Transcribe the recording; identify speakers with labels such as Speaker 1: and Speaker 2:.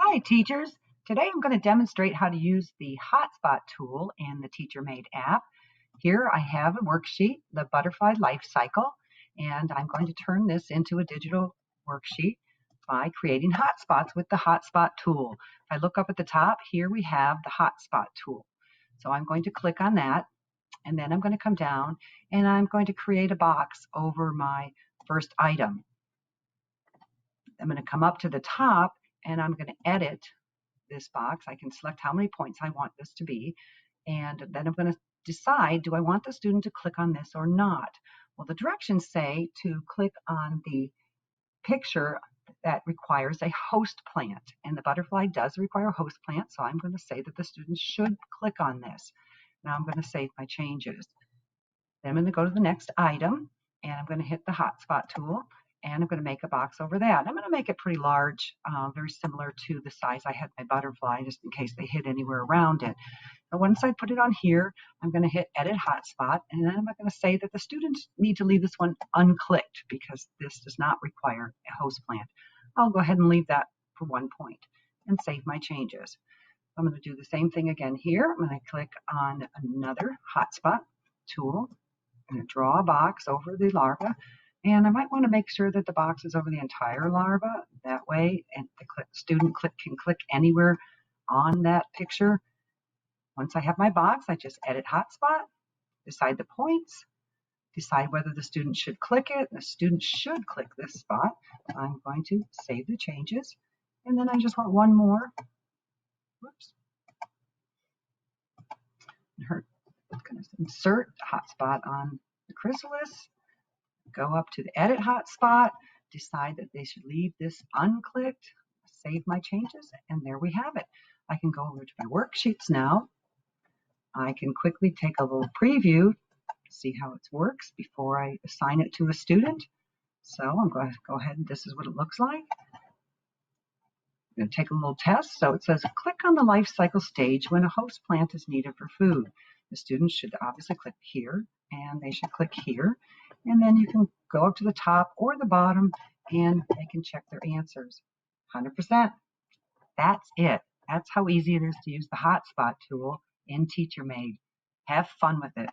Speaker 1: Hi teachers! Today I'm going to demonstrate how to use the hotspot tool in the TeacherMade app. Here I have a worksheet, the butterfly life cycle, and I'm going to turn this into a digital worksheet by creating hotspots with the hotspot tool. If I look up at the top, here we have the hotspot tool. So I'm going to click on that, and then I'm going to come down and I'm going to create a box over my first item. I'm going to come up to the top and I'm going to edit this box. I can select how many points I want this to be, and then I'm going to decide, do I want the student to click on this or not? Well, the directions say to click on the picture that requires a host plant, and the butterfly does require a host plant, so I'm going to say that the student should click on this. Now I'm going to save my changes. Then I'm going to go to the next item, and I'm going to hit the hotspot tool, and I'm going to make a box over that. I'm going to make it pretty large, very similar to the size I had my butterfly, just in case they hit anywhere around it. But once I put it on here, I'm going to hit Edit Hotspot, and then I'm going to say that the students need to leave this one unclicked because this does not require a host plant. I'll go ahead and leave that for 1 point and save my changes. I'm going to do the same thing again here. I'm going to click on another hotspot tool. I'm going to draw a box over the larva, and I might want to make sure that the box is over the entire larva. That way, and the student can click anywhere on that picture. Once I have my box, I just edit hotspot, decide the points, decide whether the student should click it. The student should click this spot. I'm going to save the changes, and then I just want one more. Whoops. I'm going to insert hotspot on the chrysalis, go up to the edit hotspot, decide that they should leave this unclicked, save my changes, and there we have it. I can go over to my worksheets now. I can quickly take a little preview, see how it works before I assign it to a student. So I'm going to go ahead and this is what it looks like. I'm going to take a little test. So it says, click on the life cycle stage when a host plant is needed for food. The students should obviously click here, and they should click here. And then you can go up to the top or the bottom, and they can check their answers. 100%. That's it. That's how easy it is to use the hotspot tool in TeacherMade. Have fun with it.